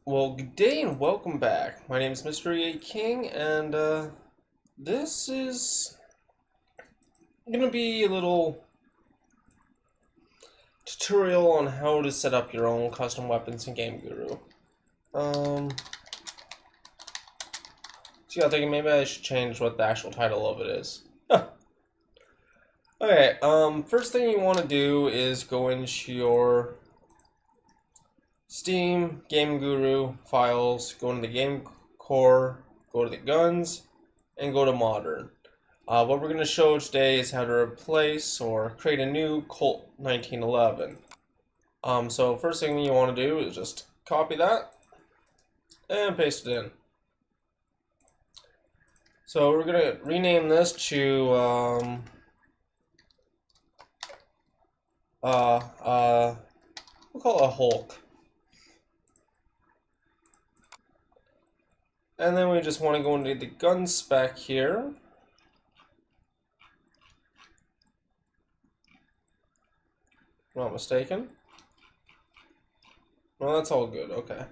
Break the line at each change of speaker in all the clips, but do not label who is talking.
Well, good day and welcome back. My name is MrEaking, and this is gonna be a little tutorial on how to set up your own custom weapons in GameGuru. So yeah, thinking maybe I should change what the actual title of it is. Okay, first thing you want to do is go into your Steam, GameGuru files, go into the Game Core, go to the guns, and go to Modern. What we're going to show today is how to replace or create a new Colt 1911. So first thing you want to do is just copy that and paste it in. So we're going to rename this to we'll call it a Hulk. And then we just want to go into the gun spec here. Not mistaken. Well, that's all good. Okay.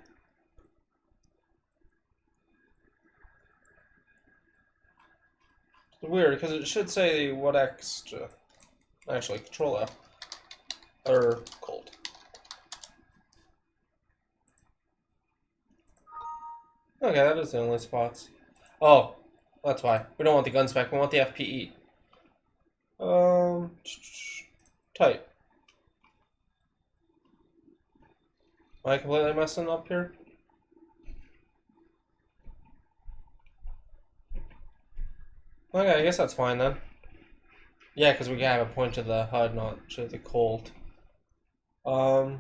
It's weird because it should say what X to actually Control F or Colt. Okay, that is the only spots. Oh, that's why. We don't want the gun spec, we want the FPE. Type. Am I completely messing up here? Okay, I guess that's fine then. Yeah, because we have a point to the HUD, not to the Colt. Okay.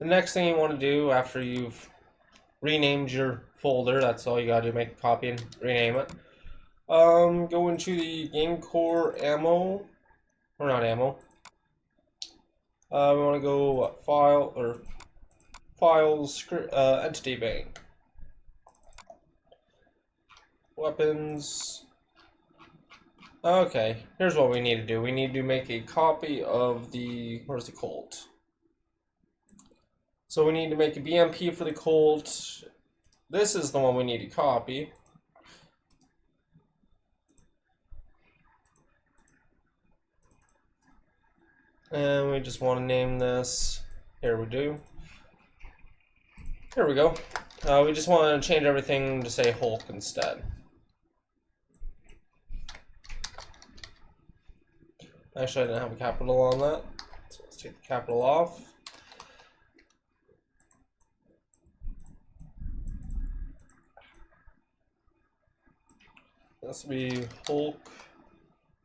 The next thing you want to do after you've renamed your folder, that's all you gotta do, make a copy and rename it. Go into the Game Core ammo, or not ammo. We want to go file or files, entity bank, weapons. Okay, here's what we need to do. We need to make a copy of the, where's the Colt? So we need to make a BMP for the Colt. This is the one we need to copy. And we just want to name this, here we do. Here we go. We just want to change everything to say Hulk instead. Actually, I didn't have a capital on that, so let's take the capital off. This will be Hulk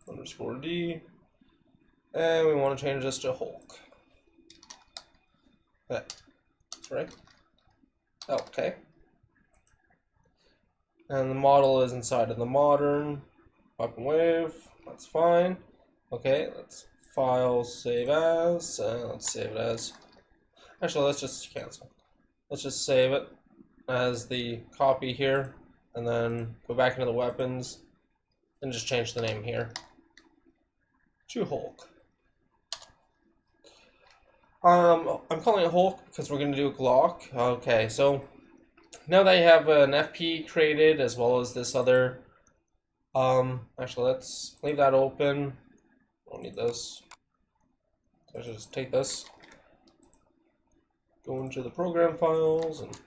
_D. And we want to change this to Hulk. That's right. Okay. And the model is inside of the modern weapon wave. That's fine. Okay, let's file, save as, and let's save it as. Actually, let's just cancel. Let's just save it as the copy here, and then go back into the weapons, and just change the name here to Hulk. I'm calling it Hulk because we're going to do a Glock. Okay, so now that you have an FP created as well as this other, actually let's leave that open. Don't need this. Let's just take this, go into the program files, and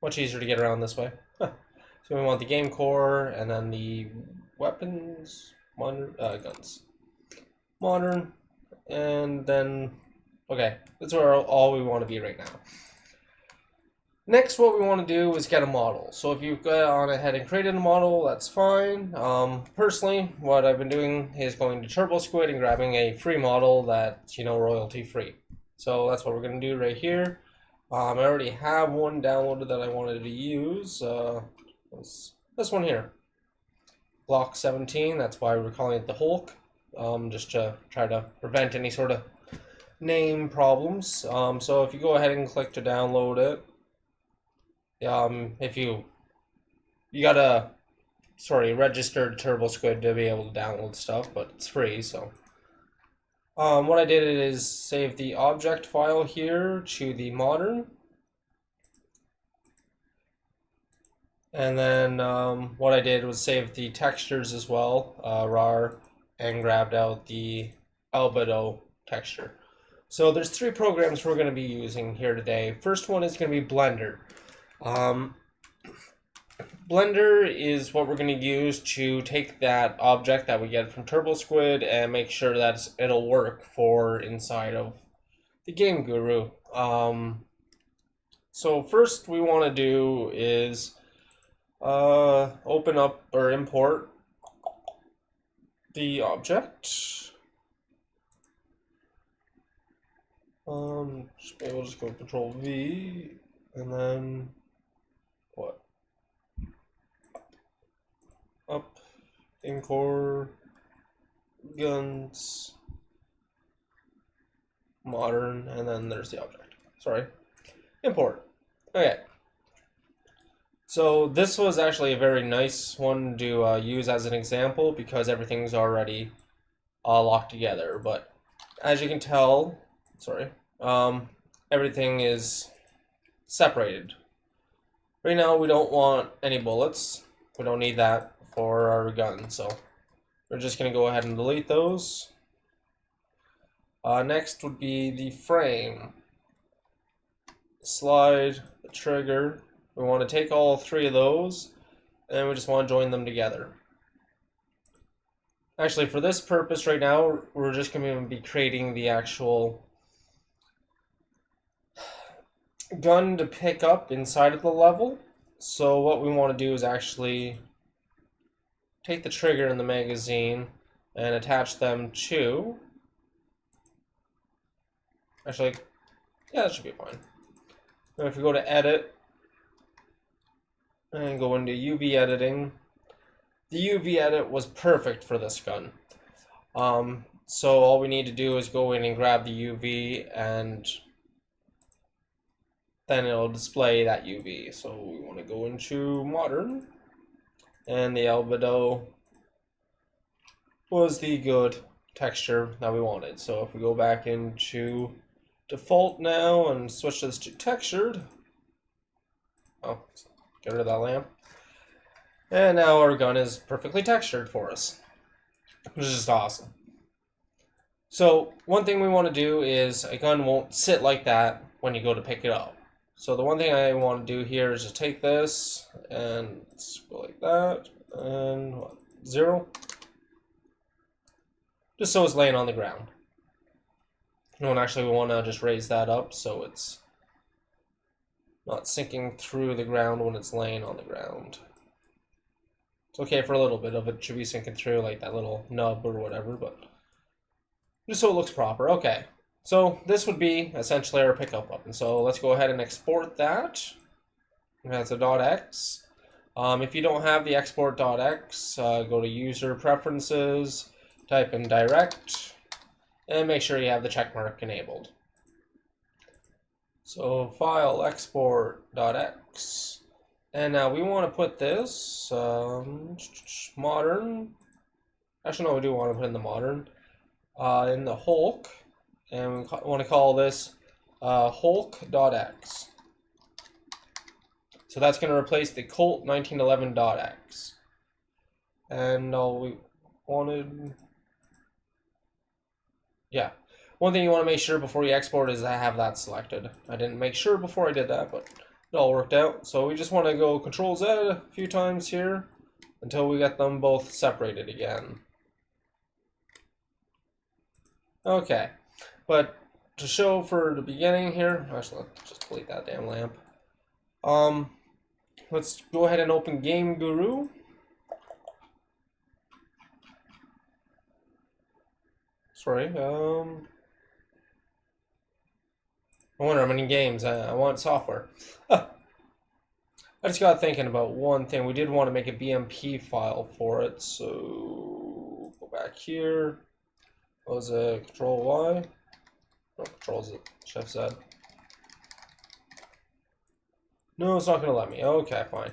much easier to get around this way. So we want the game core and then the weapons, modern, guns, modern, and then okay, that's where all we want to be right now. Next, what we want to do is get a model. So if you've gone ahead and created a model, that's fine. Personally, what I've been doing is going to TurboSquid and grabbing a free model that's, royalty free. So that's what we're going to do right here. I already have one downloaded that I wanted to use. This one here, Block 17. That's why we're calling it the Hulk, just to try to prevent any sort of name problems. So if you go ahead and click to download it, if you gotta register to TurboSquid to be able to download stuff, but it's free, so What I did is save the object file here to the modern. And then what I did was save the textures as well, rar, and grabbed out the albedo texture. So there's three programs we're going to be using here today. First one is going to be Blender. Blender is what we're going to use to take that object that we get from TurboSquid and make sure that it'll work for inside of the GameGuru. So first we want to do is open up or import the object. We'll just go Control V and then what? Up, in-core, guns, modern, and then there's the object. Sorry. Import. Okay. So this was actually a very nice one to use as an example because everything's already locked together. But as you can tell, sorry, everything is separated. Right now we don't want any bullets. We don't need that for our gun, so we're just going to go ahead and delete those. Next would be the frame. Slide, the trigger. We want to take all three of those, and we just want to join them together. Actually, for this purpose right now, we're just going to be creating the actual gun to pick up inside of the level. So what we want to do is actually take the trigger and the magazine and attach them to... Actually, yeah, that should be fine. Now if we go to Edit and go into UV Editing, the UV Edit was perfect for this gun. So all we need to do is go in and grab the UV, and then it'll display that UV. So we want to go into Modern, and the albedo was the good texture that we wanted. So if we go back into default now and switch this to textured, oh, get rid of that lamp, and now our gun is perfectly textured for us, which is just awesome. So one thing we want to do is a gun won't sit like that when you go to pick it up. So the one thing I want to do here is just take this and go like that, and what, 0, just so it's laying on the ground. And actually we want to just raise that up so it's not sinking through the ground when it's laying on the ground. It's okay for a little bit of it should be sinking through, like that little nub or whatever, but just so it looks proper. Okay, so this would be essentially our pickup button. So let's go ahead and export that. That's a .x. If you don't have the export.x, go to User Preferences, type in Direct, and make sure you have the check mark enabled. So File Export.x, and now we want to put this modern. Actually, no, we do want to put in the modern in the Hulk, and we want to call this Hulk.x. So that's going to replace the Colt 1911.x. And all we wanted, yeah. One thing you want to make sure before you export is I have that selected. I didn't make sure before I did that, but it all worked out. So we just want to go Control Z a few times here until we get them both separated again. Okay, but to show for the beginning here, actually let's just delete that damn lamp. Let's go ahead and open GameGuru. Sorry, I wonder how many games. I want software. I just got thinking about one thing. We did want to make a BMP file for it, so go back here. What was it? Control Y? No, Control Z. Chef said. No, it's not going to let me. Okay, fine.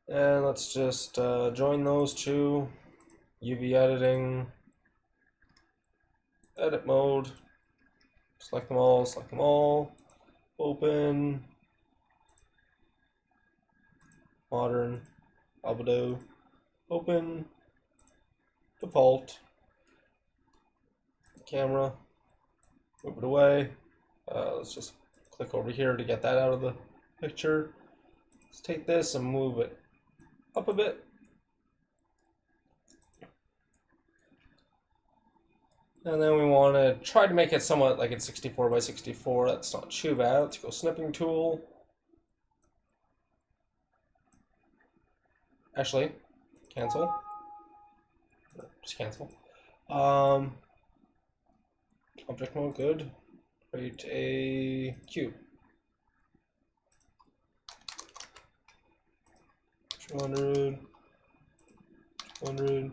And let's just join those two. UV editing. edit mode, select them all, open, modern, albedo, open, default, camera, move it away. Let's just click over here to get that out of the picture. Let's take this and move it up a bit. And then we want to try to make it somewhat like it's 64 by 64. That's not too bad. Let's go snipping tool. Actually, cancel. Just cancel. Object mode, good. Create a cube. 200. 200.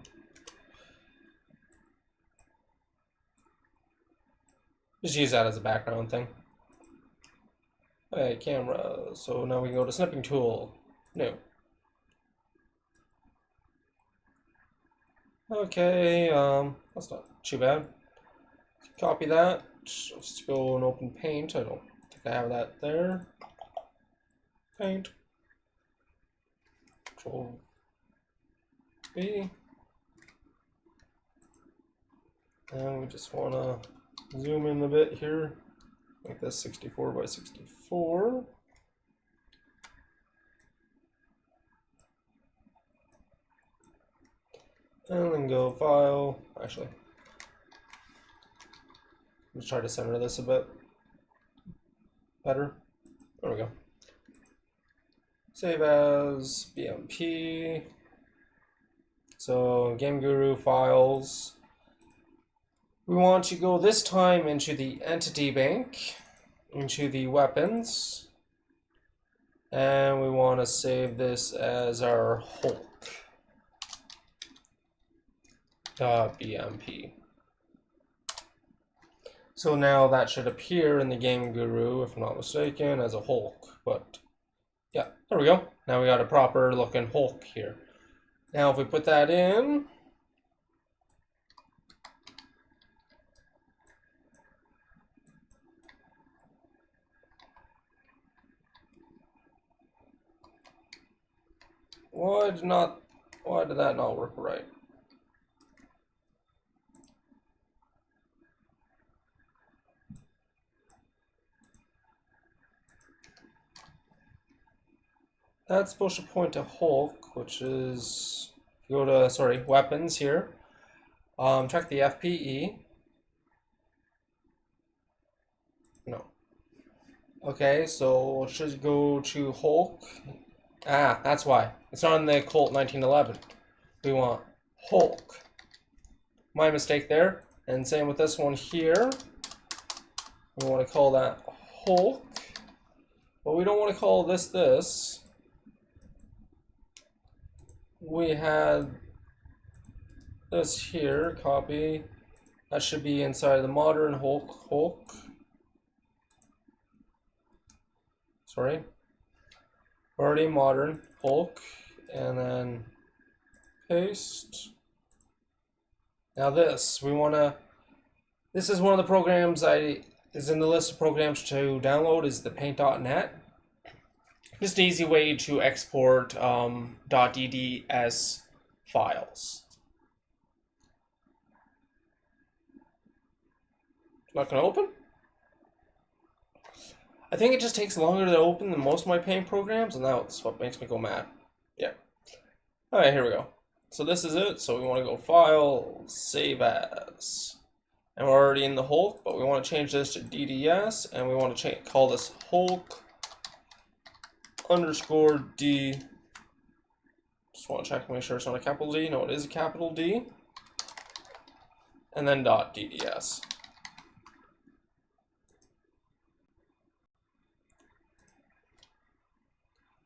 Just use that as a background thing. Okay, camera. So now we can go to snipping tool. New. Okay, that's not too bad. Copy that. Let's go and open Paint. I don't think I have that there. Paint. Control B. And we just want to zoom in a bit here. Make this 64 by 64. And then go File. Actually, let's try to center this a bit better. There we go. Save as BMP. So GameGuru files. We want to go this time into the entity bank, into the weapons, and we want to save this as our Hulk.bmp. So now that should appear in the GameGuru, if I'm not mistaken, as a Hulk. But yeah, there we go. Now we got a proper looking Hulk here. Now if we put that in, why did that not work right? That's supposed to point to Hulk, which is, if you go to, sorry, weapons here, check the FPE. No. Okay, so it should go to Hulk. Ah, that's why. It's not in the Colt 1911. We want Hulk. My mistake there. And same with this one here. We want to call that Hulk. But we don't want to call this. We had this here, copy. That should be inside the modern Hulk. Sorry. Already modern Hulk, and then paste. Now this, this is one of the programs is in the list of programs to download, is the paint.net. Just an easy way to export .dds files. Not gonna open? I think it just takes longer to open than most of my paint programs, and that's what makes me go mad. Yeah. Alright, here we go. So this is it. So we want to go File, Save As. And we're already in the Hulk, but we want to change this to DDS, and we want to call this Hulk_D. Just want to check to make sure it's not a capital D. No, it is a capital D. And then .dds.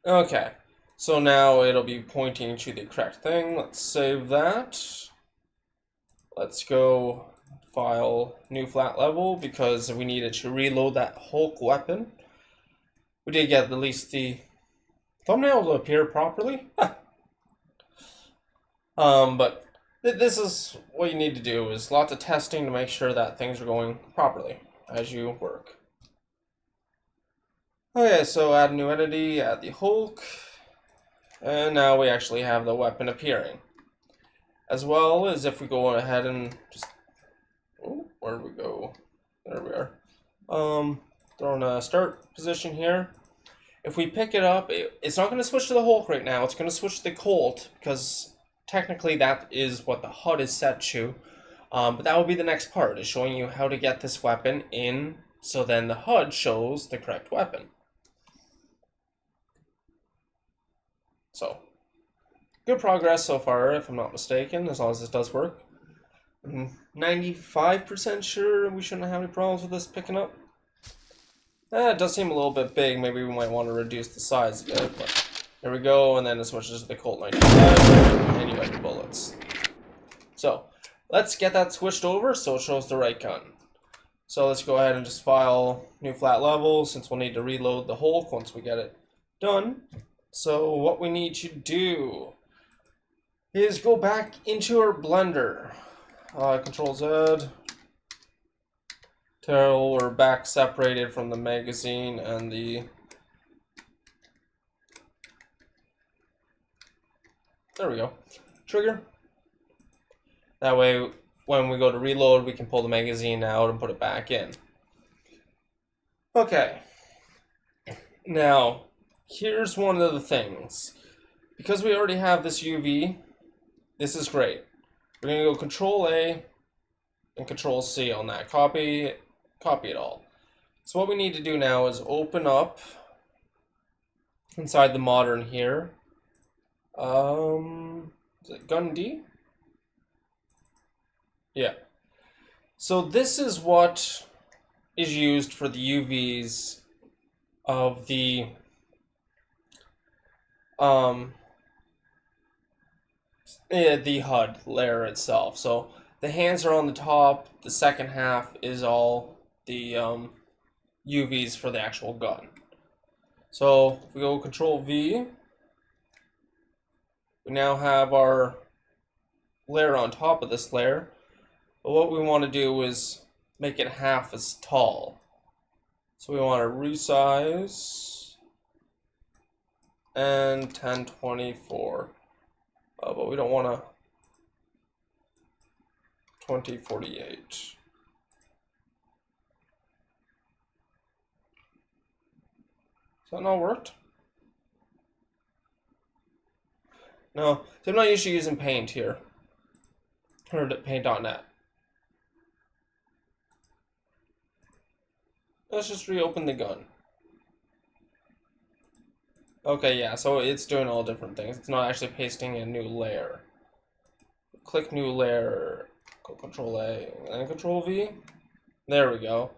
Okay, so now it'll be pointing to the correct thing. Let's save that. Let's go File, New Flat Level, because we needed to reload that Hulk weapon. We did get at least the thumbnail to appear properly. But This is what you need to do, is lots of testing to make sure that things are going properly as you work. Okay, so add a new entity, add the Hulk, and now we actually have the weapon appearing. As well as if we go ahead and just, oh, where do we go? There we are. Throw in a start position here. If we pick it up, it's not going to switch to the Hulk right now. It's going to switch to the Colt, because technically that is what the HUD is set to. But that will be the next part, is showing you how to get this weapon in, so then the HUD shows the correct weapon. So, good progress so far, if I'm not mistaken, as long as this does work. I'm 95% sure we shouldn't have any problems with this picking up. It does seem a little bit big. Maybe we might want to reduce the size of it, but there we go, and then it switches to the Colt 95, and you got your bullets. So, let's get that switched over so it shows the right gun. So let's go ahead and just file new flat level, since we'll need to reload the Hulk once we get it done. So what we need to do is go back into our Blender. Control Z. Till we're back separated from the magazine and the... There we go. Trigger. That way, when we go to reload, we can pull the magazine out and put it back in. Okay. Now, here's one of the things. Because we already have this UV, this is great. We're going to go Control A and Control C on that. Copy it all. So what we need to do now is open up inside the modern here. Is it Gun D? Yeah. So this is what is used for the UVs of the HUD layer itself. So the hands are on the top. The second half is all the UVs for the actual gun. So if we go Control V, we now have our layer on top of this layer. But what we want to do is make it half as tall. So we want to resize and 1024. But we don't want to 2048. Has that not worked? No, so I'm not usually using Paint here, or Paint.net. Let's just reopen the gun. Okay, yeah, so it's doing all different things. It's not actually pasting a new layer. Click new layer, go Control A, and then Control V. There we go.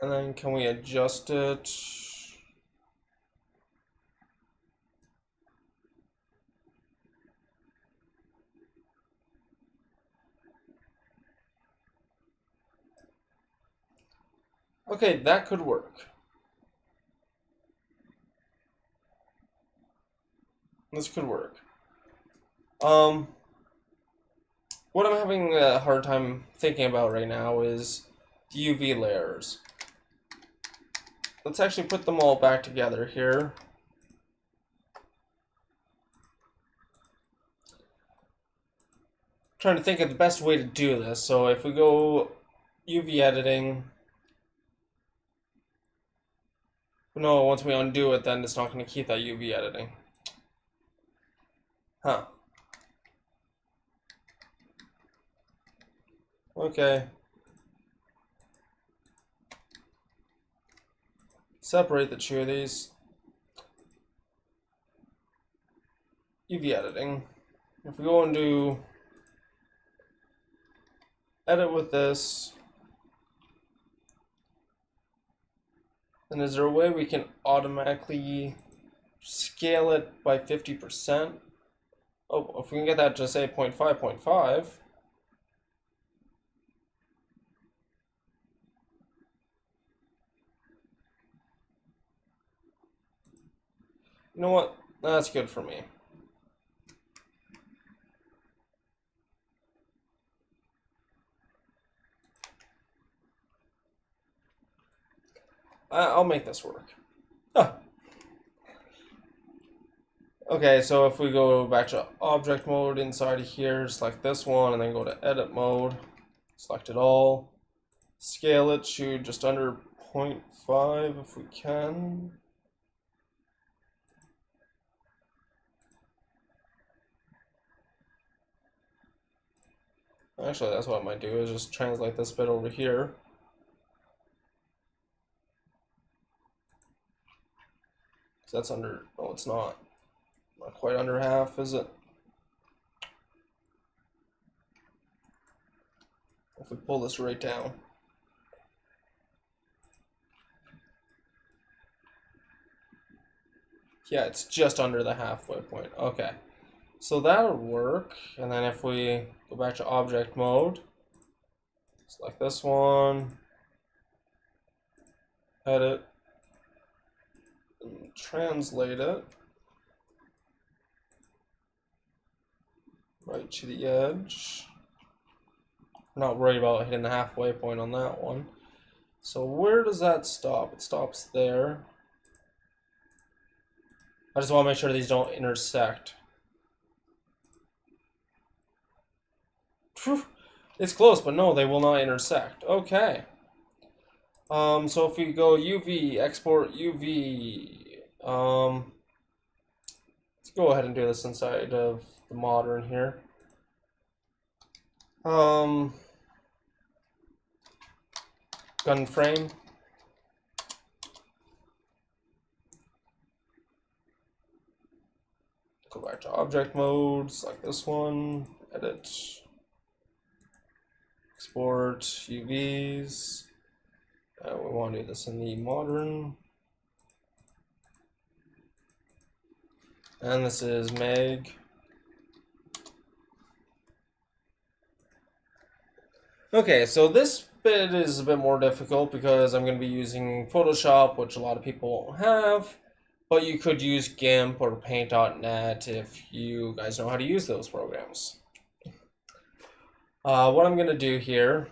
And then can we adjust it? Okay, that could work. This could work. What I'm having a hard time thinking about right now is the UV layers. Let's actually put them all back together here. Trying to think of the best way to do this. So if we go UV editing, no, once we undo it, then it's not going to keep that UV editing. Huh. Okay. Separate the two of these. UV editing. If we go and do edit with this, then is there a way we can automatically scale it by 50%? Oh, if we can get that to say 0.5, 0.5. You know what? That's good for me. I'll make this work. Huh. Okay, so if we go back to object mode inside of here, select this one, and then go to edit mode, select it all, scale it to just under 0.5 if we can. Actually, that's what I might do, is just translate this bit over here. So that's under, oh, it's not quite under half, is it? If we pull this right down. Yeah, it's just under the halfway point. Okay. So that'll work. And then if we go back to object mode, select this one, edit, and translate it right to the edge. We're not worried about hitting the halfway point on that one. So where does that stop? It stops there. I just want to make sure these don't intersect. Whew. It's close, but no, they will not intersect. Okay. So if we go UV, export UV, let's go ahead and do this inside of the modern here. Gun frame. Go back to object mode, select this one, edit, export UVs. We want to do this in the modern. And this is Meg. Okay, so this bit is a bit more difficult because I'm going to be using Photoshop, which a lot of people won't have. But you could use GIMP or Paint.net if you guys know how to use those programs. What I'm going to do here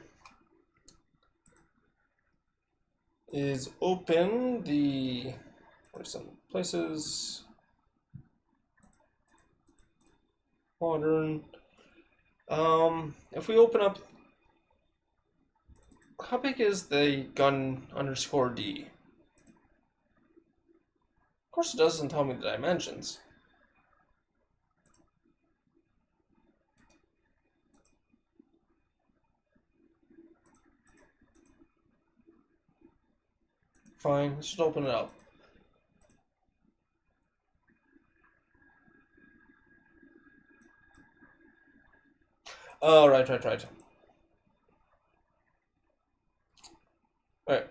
is open the, where's some places, modern. If we open up, how big is the gun_D? Of course it doesn't tell me the dimensions. Fine, let's just open it up. Oh, right. Right.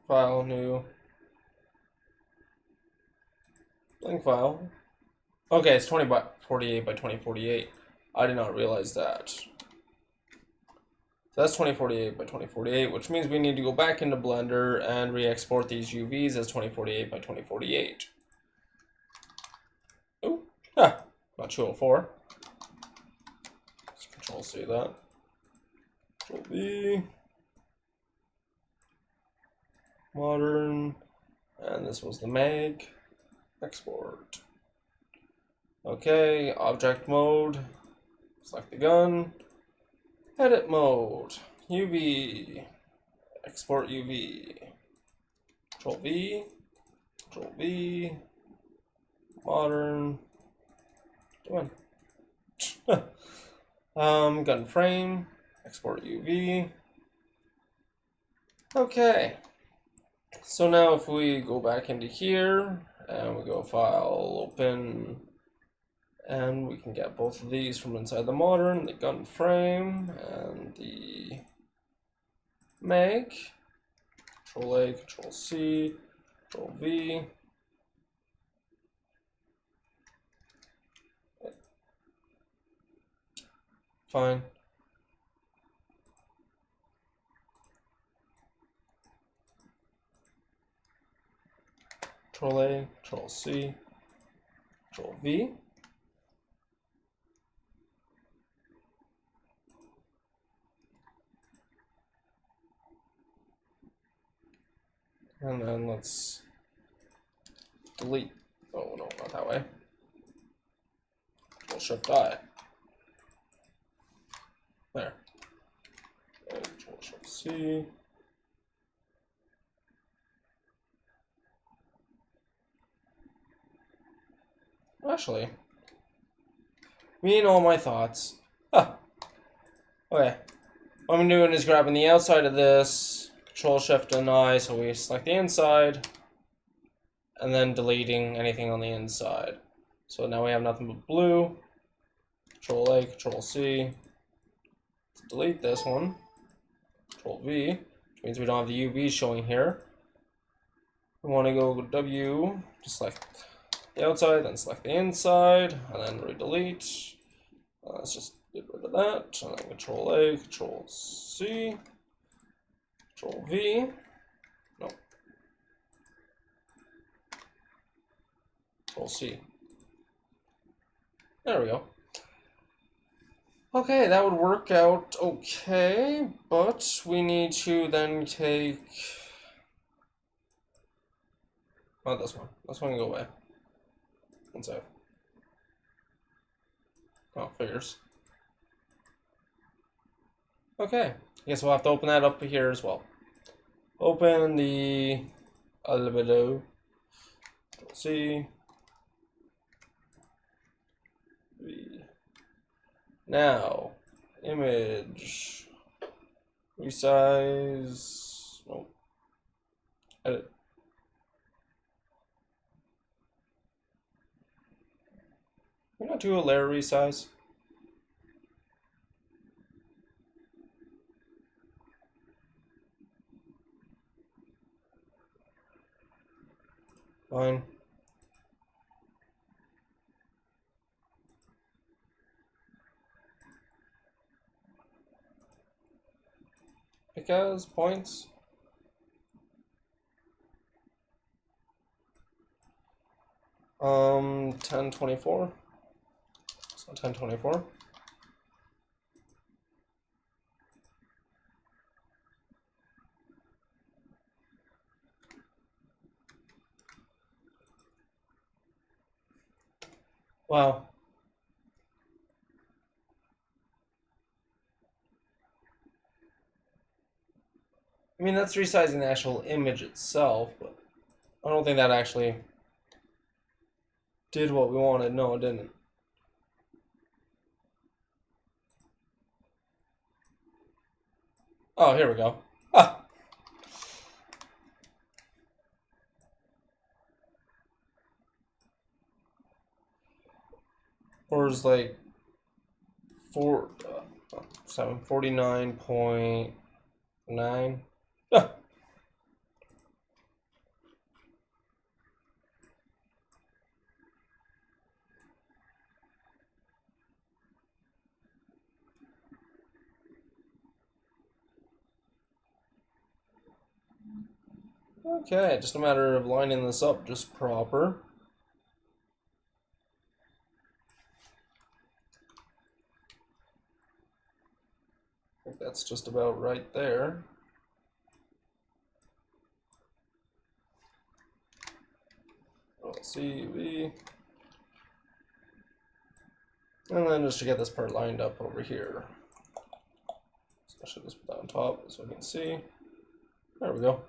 File, new. Blank file. Okay, it's 2048 by 2048. I did not realize that. So that's 2048 by 2048, which means we need to go back into Blender and re-export these UVs as 2048 by 2048. Oh, not 204. Let's Control C that. Control V. Modern. And this was the Meg. Export. Okay, object mode. Select the gun. Edit mode. UV. Export UV. Control V. Control V. Modern. Doing. Gun frame. Export UV. Okay. So now if we go back into here and we go file, open, and we can get both of these from inside the modern, the gun frame and the Meg. Control A, Control C, Control V. Fine. Control A, Control C, Control V. And then let's delete. Oh no, not that way. Control Shift I. There. And Control Shift C. Actually, me and all my thoughts. Ah, okay. What I'm doing is grabbing the outside of this, Control Shift and I, so we select the inside, and then deleting anything on the inside. So now we have nothing but blue. Control A, Control C. Let's delete this one. Control V, which means we don't have the UV showing here. We want to go W, just select the outside, then select the inside, and then redelete. Let's just get rid of that, and then Control A, Control C, Control V. No. Control C. There we go. Okay, that would work out okay, but we need to then take... Not this one. This one can go away. One sec. Oh, figures. Okay, I guess we'll have to open that up here as well. Open the albedo. C. V. Now, image. Resize. No. Edit. Can we not do a layer resize? Fine. Pick as points. Um, 1024. So 1024. Wow. I mean, that's resizing the actual image itself, but I don't think that actually did what we wanted. No, it didn't. Oh, here we go. Ah. Or is like 749.9. Ah. Okay, just a matter of lining this up just proper. I think that's just about right there. CV. And then just to get this part lined up over here. So I should just put that on top so we can see. There we go.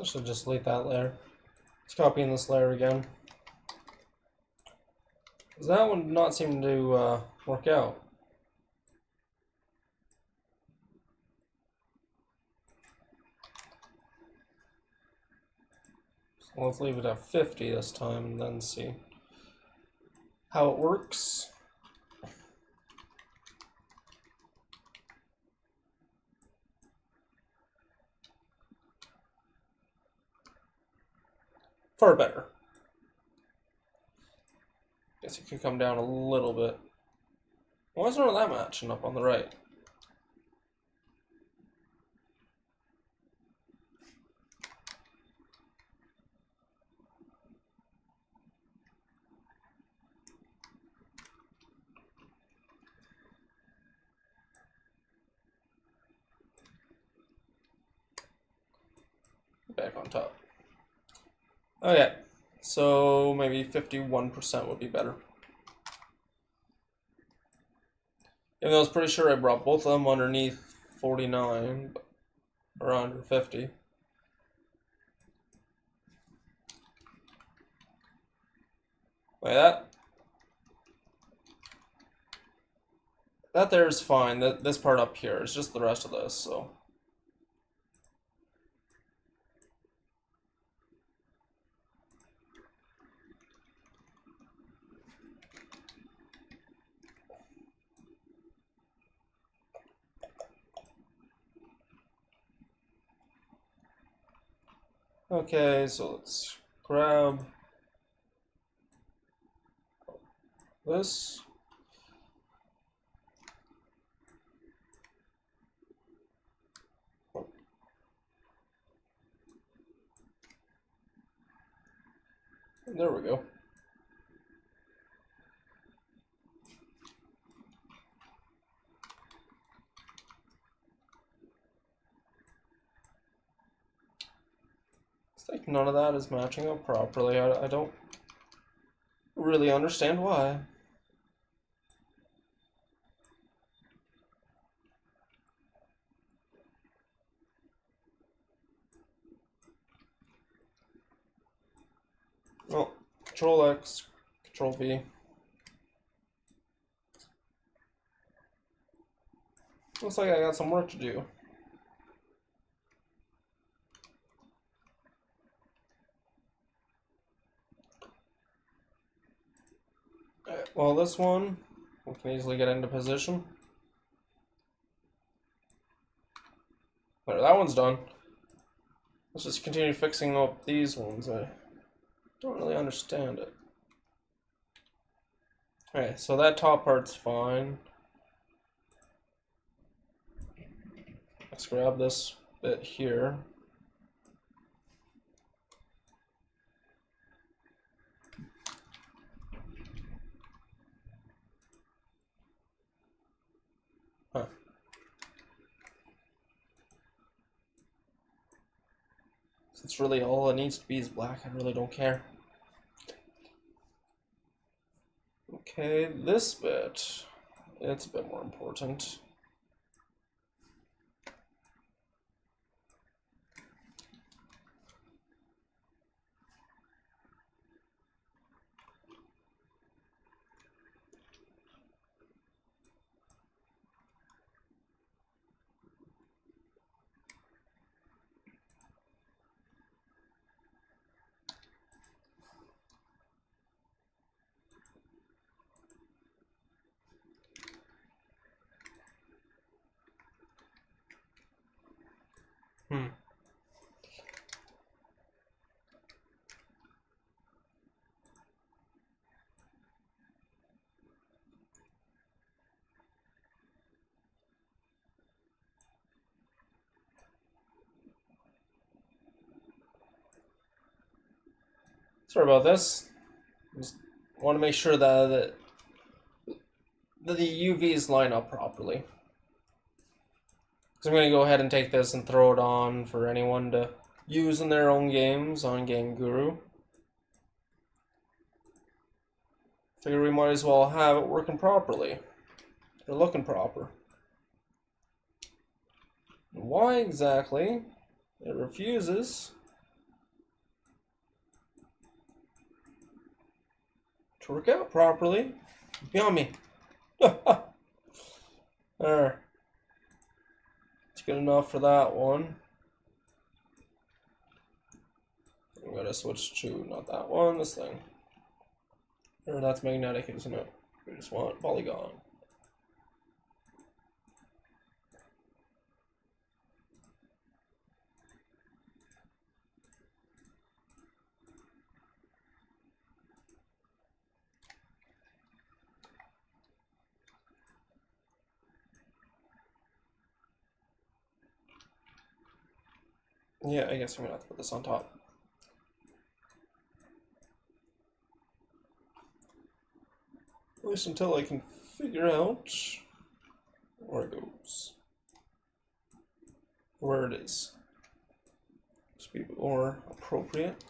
I should just delete that layer. Let's copy in this layer again. Because that one did not seem to work out. let's leave it at 50 this time and then see how it works. Far better. Guess it could come down a little bit. Why isn't all that matching up on the right? Back on top. Okay, so maybe 51% would be better. Even though I was pretty sure I brought both of them underneath 49, or under 50. Wait, that there is fine. This part up here is just the rest of this, so. Okay, so let's grab this. There we go. It's like none of that is matching up properly. I don't really understand why. Well, Control X, Control V. Looks like I got some work to do. Well, this one, we can easily get into position. There, that one's done. Let's just continue fixing up these ones. I don't really understand it. Okay, so that top part's fine. Let's grab this bit here. Huh. Since really all it needs to be is black, I really don't care. Okay, this bit, it's a bit more important. Sorry about this. Just want to make sure that the UVs line up properly. So I'm going to go ahead and take this and throw it on for anyone to use in their own games on GameGuru. Figure we might as well have it working properly. They're looking proper. Why exactly it refuses to work out properly beyond me. There. It's good enough for that one. I'm gonna switch to not that one, this thing. Or that's magnetic, isn't it? We just want polygon. Yeah, I guess I'm gonna have to put this on top. At least until I can figure out where it goes. Where it is. Just be more appropriate.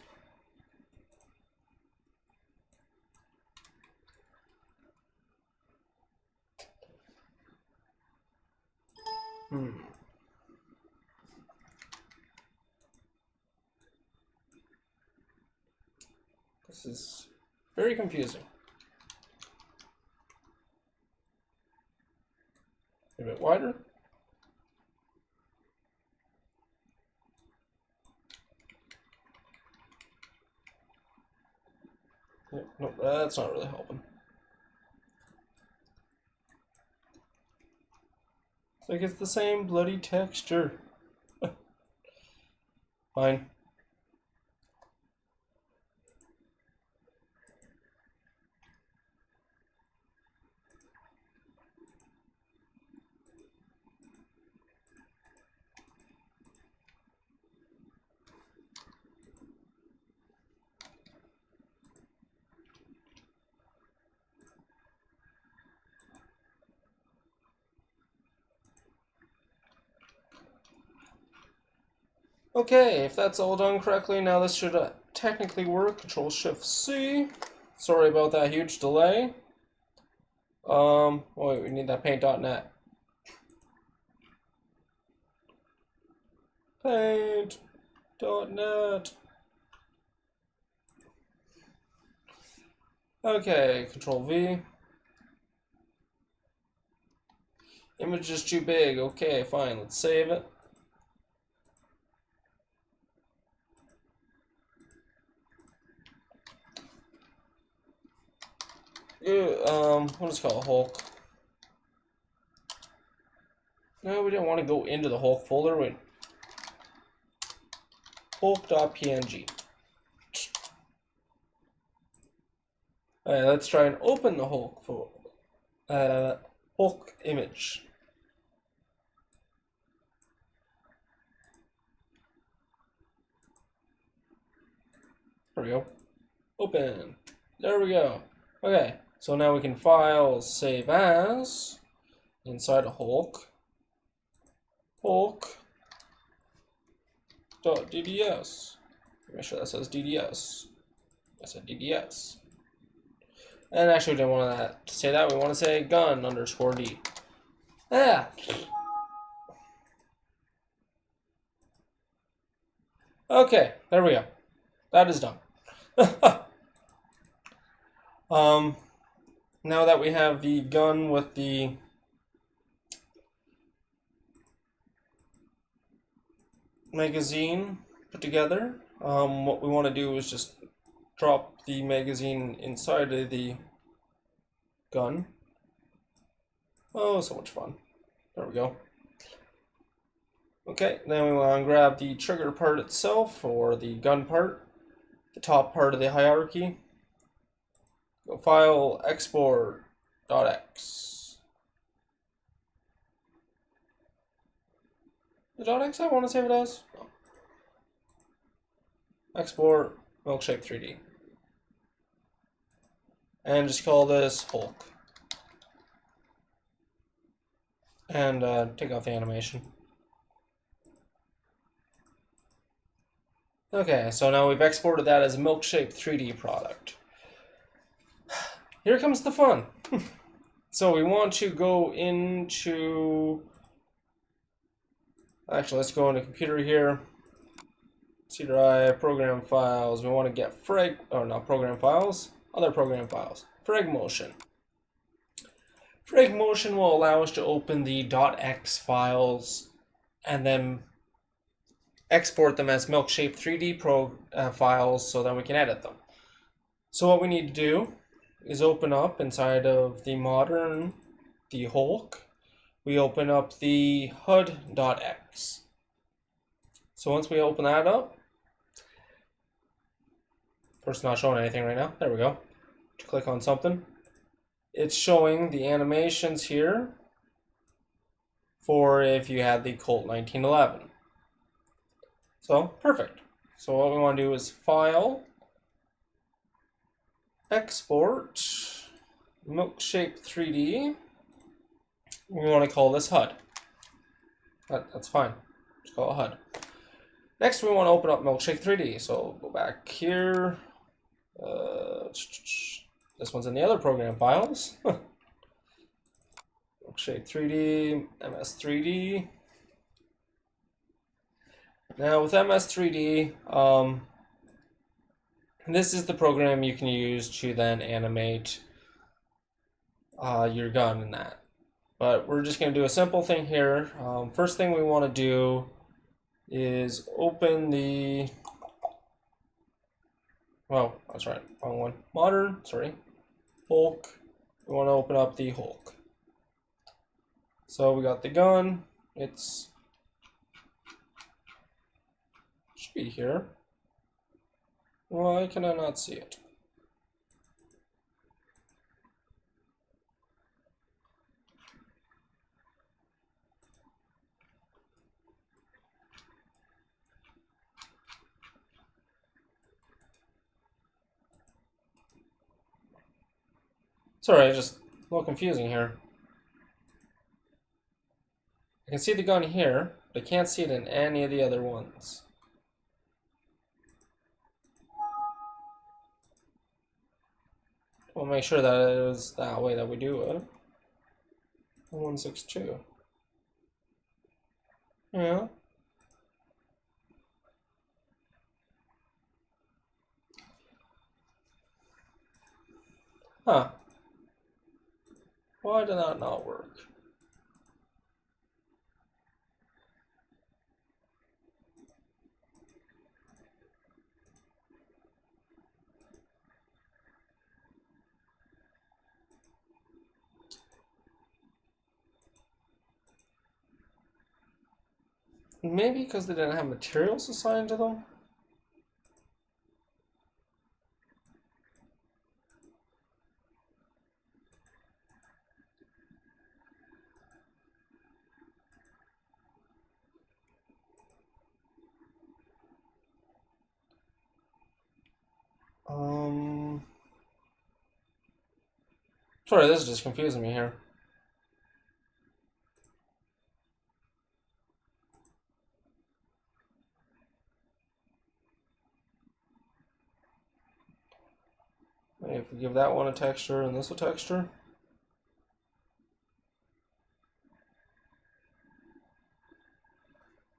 This is very confusing. A bit wider. Yeah, no, that's not really helping. It's like it's the same bloody texture. Fine. Okay, if that's all done correctly, now this should technically work. Control-Shift-C. Sorry about that huge delay. Wait, we need that paint.net. Paint.net. Okay, Control-V. Image is too big. Okay, fine, let's save it. What is it called? Hulk. No, we didn't want to go into the Hulk folder. Wait. Hulk.png. Alright, let's try and open the Hulk folder. Hulk image. There we go. Open. There we go. Okay, so now we can file save as inside a Hulk. Hulk.dds. Make sure that says DDS. I said DDS. And actually, we didn't want that to say that. We want to say gun_D. Ah. Okay, there we go. That is done. Now that we have the gun with the magazine put together, what we want to do is just drop the magazine inside of the gun. Oh, so much fun. There we go. Okay, then we want to grab the trigger part itself, or the gun part, the top part of the hierarchy. Go file, export.x. The .x I want to save it as? No. Export Milkshape 3D. And just call this Hulk. And take off the animation. Okay, so now we've exported that as a Milkshape 3D product. Here comes the fun. So we want to go into... Actually, let's go into computer here. C drive, program files. We want to get not program files, other program files. Fragmotion. Fragmotion will allow us to open the .x files and then export them as Milkshape 3D files so that we can edit them. So what we need to do is open up inside of the modern, the Hulk, we open up the HUD.x. So once we open that up, first not showing anything right now, there we go. Click on something. It's showing the animations here for if you had the Colt 1911. So perfect. So what we want to do is File, Export, Milkshape 3D. We want to call this HUD. That's fine. Just call it HUD. Next, we want to open up Milkshape 3D. So go back here. This one's in the other program files. Milkshape 3D, MS3D. Now with MS3D, this is the program you can use to then animate your gun in that. But we're just going to do a simple thing here. First thing we want to do is open the, well, that's right, wrong one. Modern, sorry, Hulk. We want to open up the Hulk. So we got the gun. It's should be here. Why can I not see it? Sorry, just a little confusing here. I can see the gun here, but I can't see it in any of the other ones. We'll make sure that it is that way that we do it. 162. Yeah. Huh. Why did that not work? Maybe because they didn't have materials assigned to them? Sorry, this is just confusing me here. Maybe if we give that one a texture and this a texture.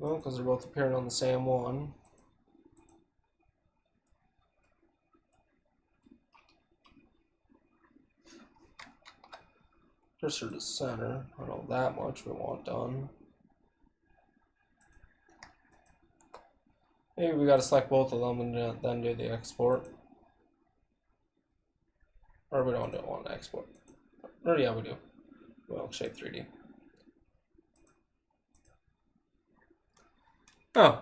No, because they're both appearing on the same one. Cursor to center. I don't know that much we want done. Maybe we got to select both of them and then do the export. Or we don't want to export. Or yeah, we do. Milkshape 3D. Oh.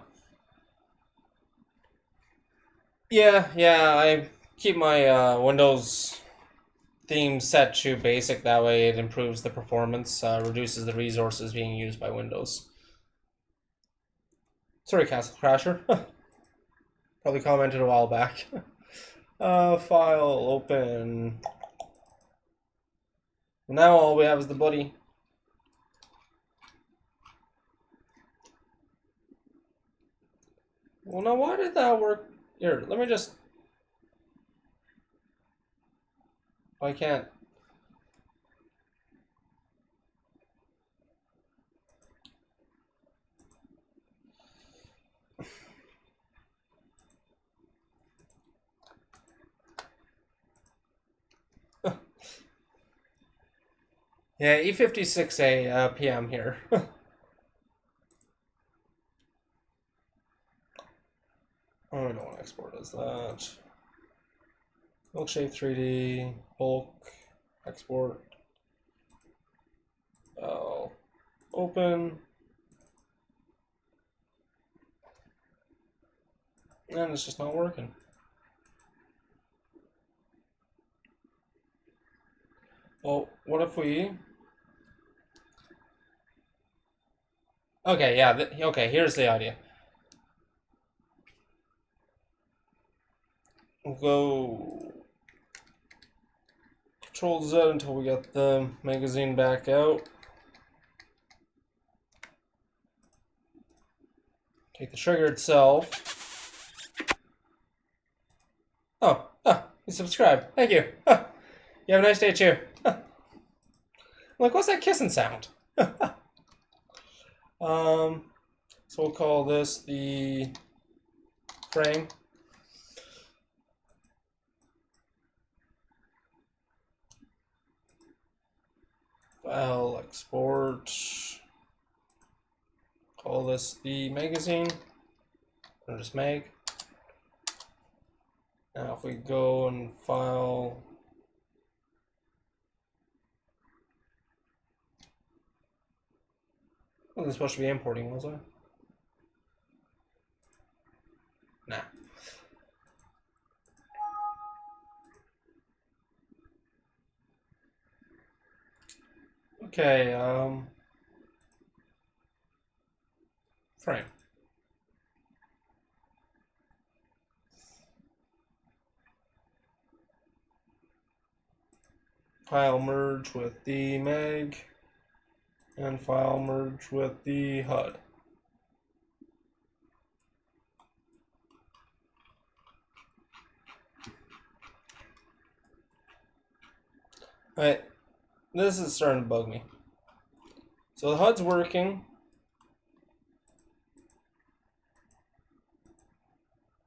Yeah, I keep my Windows theme set to basic. That way it improves the performance, reduces the resources being used by Windows. Sorry, Castle Crasher. Probably commented a while back. File, open. Now all we have is the bloody. Well, now why did that work? Here, let me just. I can't. Yeah, E56A PM here. Oh, I don't want to export as that. Milkshape 3D, bulk, export. I'll open. And it's just not working. Well, what if we... Okay, yeah, okay, here's the idea. We'll go Control Z until we get the magazine back out. Take the trigger itself. Oh, you subscribed. Thank you. You have a nice day too. I'm like, what's that kissing sound? So we'll call this the frame. File export. Call this the magazine. Or just mag. Now if we go and file. I wasn't supposed to be importing, was I? Nah. Okay, frame. File merge with the mag, and file merge with the HUD. Alright, this is starting to bug me. So the HUD's working.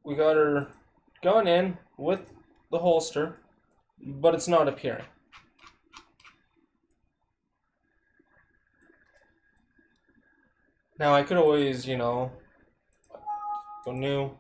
We got her gun in with the holster, but it's not appearing. Now I could always, you know, go new.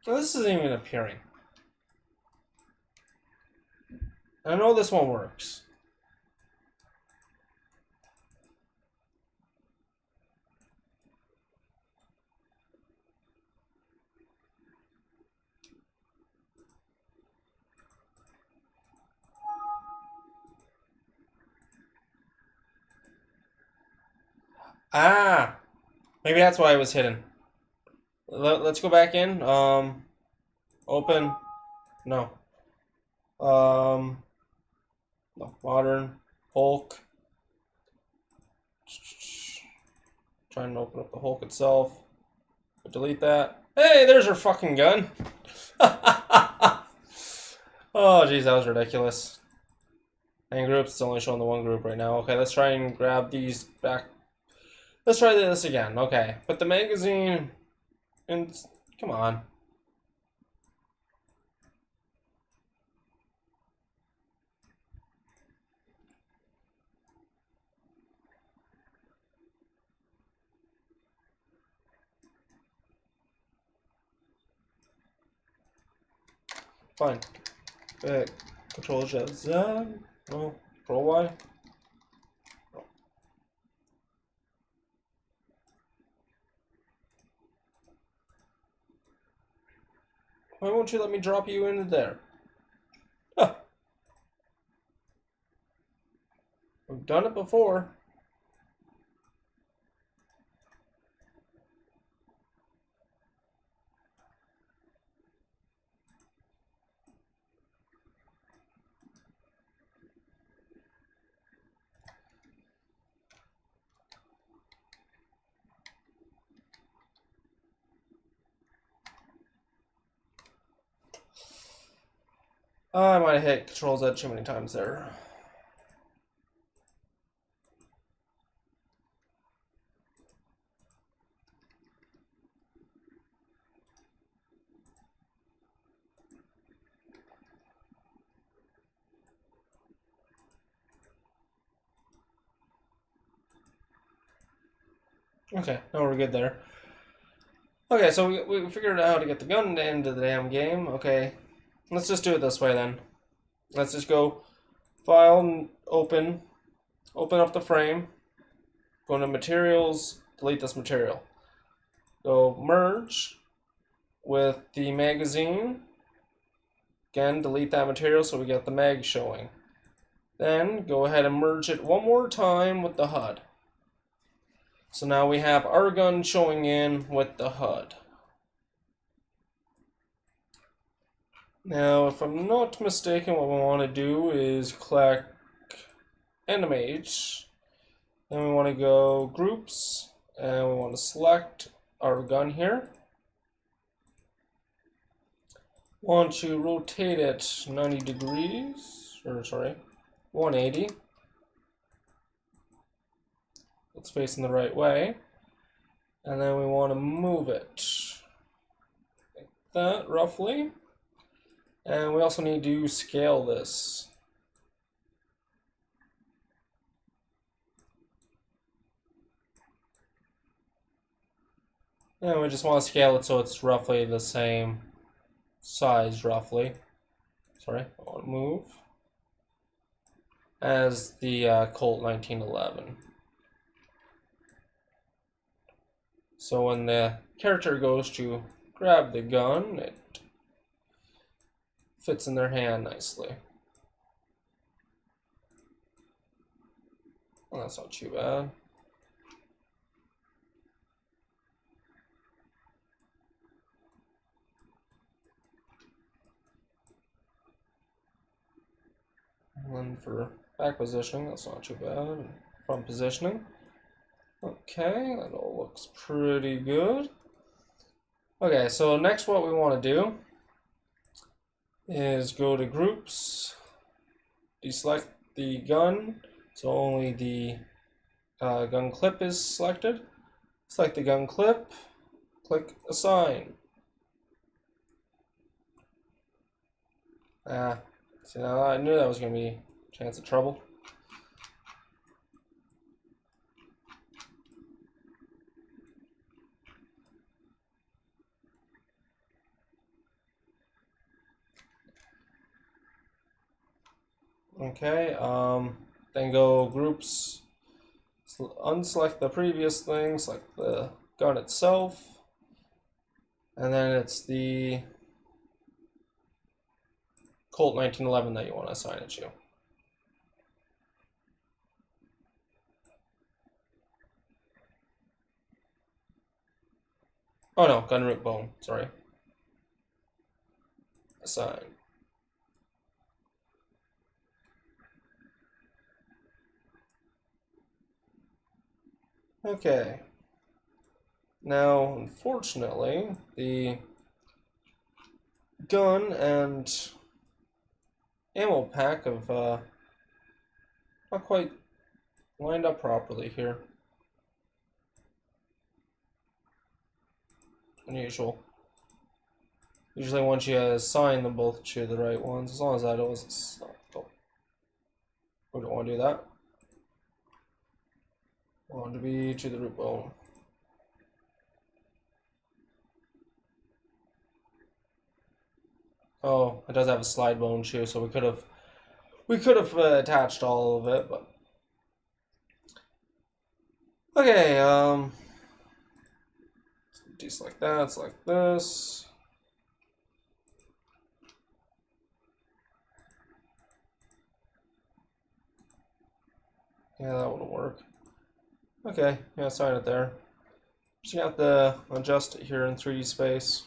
Well, this isn't even appearing. I know this one works. Ah, maybe that's why it was hidden. Let's go back in. Open. No. No. Modern. Hulk. Trying to open up the Hulk itself. Delete that. Hey, there's her fucking gun. Oh, geez, that was ridiculous. 9 groups. It's only showing the one group right now. Okay, let's try and grab these back. Let's try this again. Okay, put the magazine in. Come on. Fine. Control Z. No. Control Y. No. Why won't you let me drop you into there? Huh. We've done it before. I might have hit Control Z too many times there. Okay, now we're good there. Okay, so we figured out how to get the gun into the damn game. Okay, let's just do it this way then. Let's just go File, open up the frame, go into Materials, delete this material. Go Merge with the magazine. Again, delete that material so we get the mag showing. Then go ahead and merge it one more time with the HUD. So now we have our gun showing in with the HUD. Now, if I'm not mistaken, what we want to do is click Animate. Then we want to go Groups, and we want to select our gun here. Want to rotate it 90 degrees, or sorry, 180. It's facing the right way. And then we want to move it like that, roughly. And we also need to scale this. And we just want to scale it so it's roughly the same size, roughly. Sorry, I want to move. As the Colt 1911. So when the character goes to grab the gun, it fits in their hand nicely. Well, that's not too bad. And then for back positioning, that's not too bad. And front positioning. Okay, that all looks pretty good. Okay, so next what we want to do is go to Groups, deselect the gun, so only the gun clip is selected. Select the gun clip, click Assign. See, now I knew that was going to be a chance of trouble. Okay, then go Groups, unselect the previous thing, select the gun itself, and then it's the Colt 1911 that you want to assign it to. Oh no, gun root bone, sorry. Assign. Okay. Now, unfortunately, the gun and ammo pack have not quite lined up properly here. Unusual. Usually once you assign them both to the right ones, as long as that was... we don't want to do that. We want to be to the root bone. Oh, it does have a slide bone too, so we could have attached all of it, but okay. Deselect that. Select this. Yeah, that wouldn't work. Okay, yeah, assign it there. Just gonna have to adjust it here in 3D space.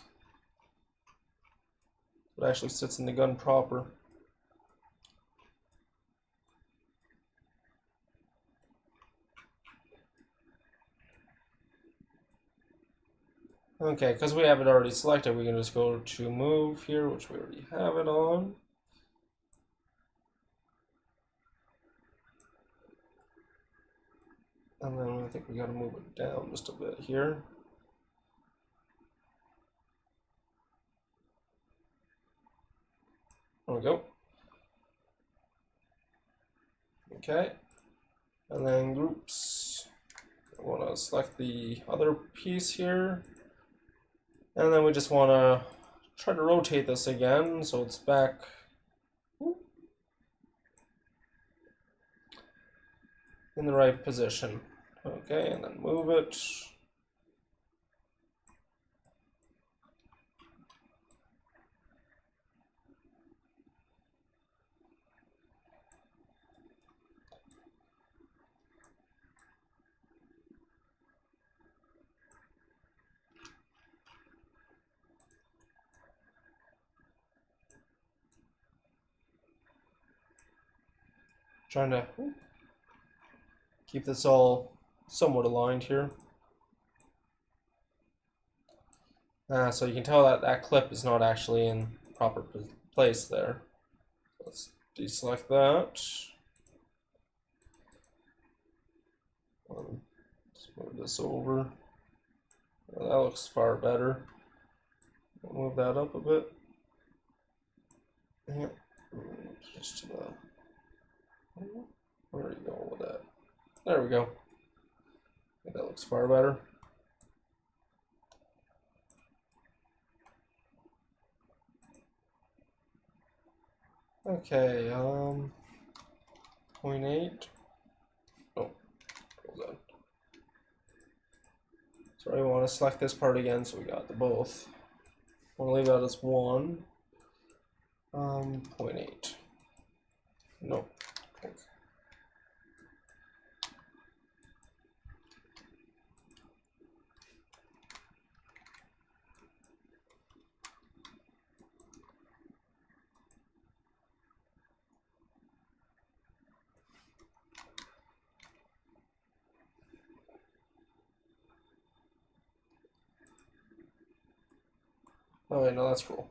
It actually sits in the gun proper. Okay, because we have it already selected, we can just go to move here, which we already have it on. And then I think we gotta move it down just a bit here. There we go. Okay. And then Groups. I want to select the other piece here, and then we just want to try to rotate this again so it's back in the right position. Okay, and then move it. Trying to keep this all somewhat aligned here. So you can tell that that clip is not actually in proper place there. Let's deselect that. Let's move this over. Well, that looks far better. Move that up a bit. Yeah. Just to the... Where are you going with that? There we go. I think that looks far better. Okay, 0.8. Oh, hold on. Sorry, I want to select this part again so we got the both. I want to leave that as 1. 0.8. No. Oh wait, no, that's cool.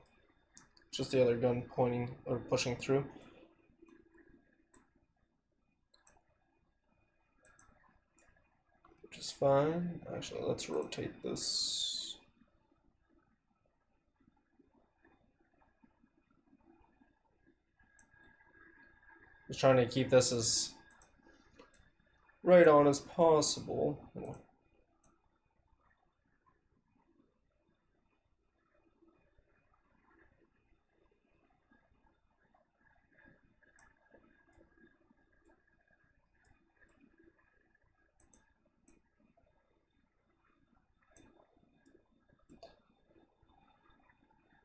Just the other gun pointing or pushing through. Which is fine. Actually, let's rotate this. Just trying to keep this as right on as possible.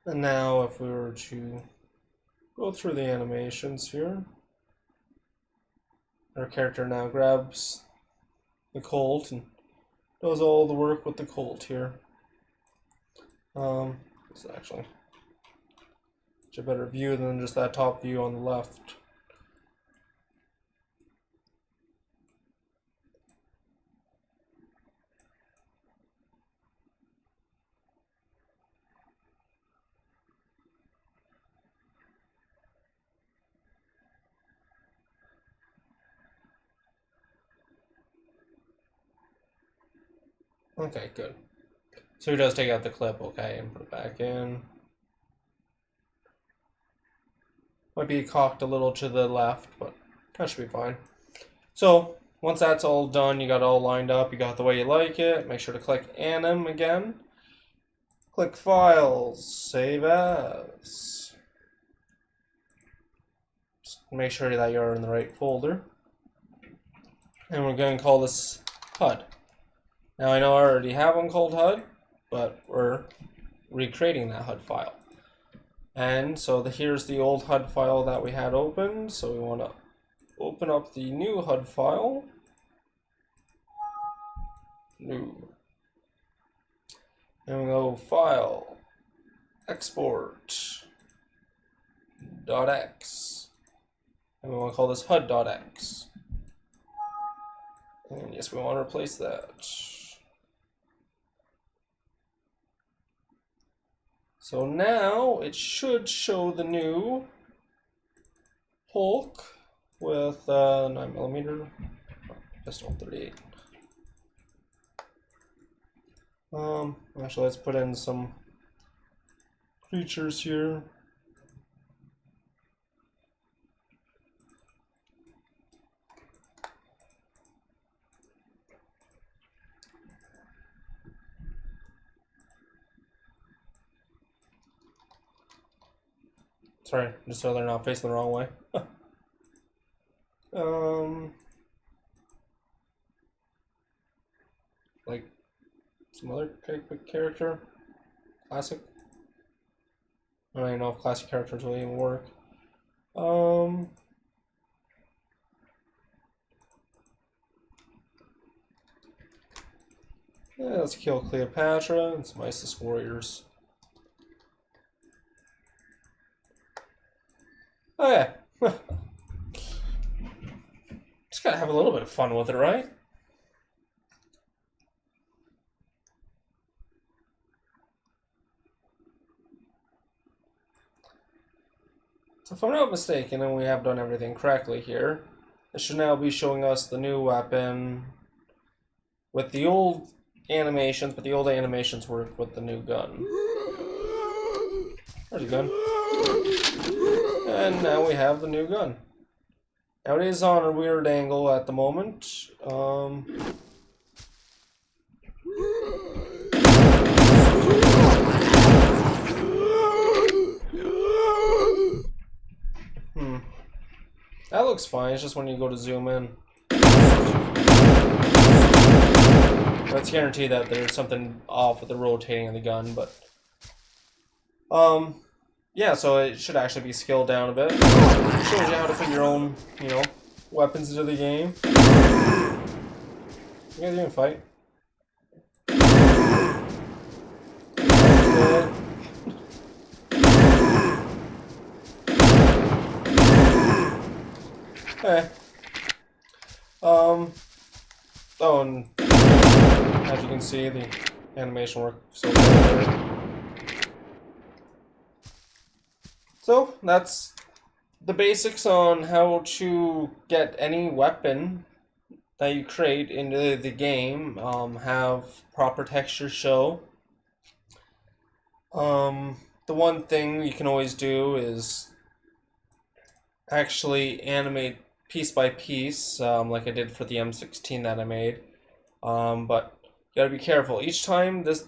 And now if we were to go through the animations here, our character now grabs the Colt and does all the work with the Colt here. It's actually a better view than just that top view on the left. Okay, good. So he does take out the clip, okay, and put it back in. Might be cocked a little to the left, but that should be fine. So once that's all done, you got it all lined up, you got the way you like it, make sure to click Anim again. Click Files, Save As. Just make sure that you're in the right folder. And we're going to call this HUD. Now I know I already have one called HUD, but we're recreating that HUD file. And so here's the old HUD file that we had open. So we want to open up the new HUD file. New. And we go File, Export, .x. And we want to call this HUD.x. And yes, we want to replace that. So now it should show the new Hulk with 9mm pistol 38. Actually, let's put in some creatures here. Sorry, just so they're not facing the wrong way. Like some other character, classic. I don't even know if classic characters will even work. Yeah, let's kill Cleopatra and some ISIS warriors. Oh yeah. Just gotta have a little bit of fun with it, right? So if I'm not mistaken, and we have done everything correctly here, it should now be showing us the new weapon with the old animations, but the old animations work with the new gun. There's a gun. And now we have the new gun. Now it is on a weird angle at the moment. That looks fine, it's just when you go to zoom in. Let's guarantee that there's something off with the rotating of the gun, but yeah, so it should actually be scaled down a bit. It shows you how to put your own, you know, weapons into the game. You guys even fight? Okay. Oh, and as you can see, the animation works so good. So that's the basics on how to get any weapon that you create into the game. Have proper texture show. The one thing you can always do is actually animate piece by piece, like I did for the M16 that I made. But you gotta be careful. Each time the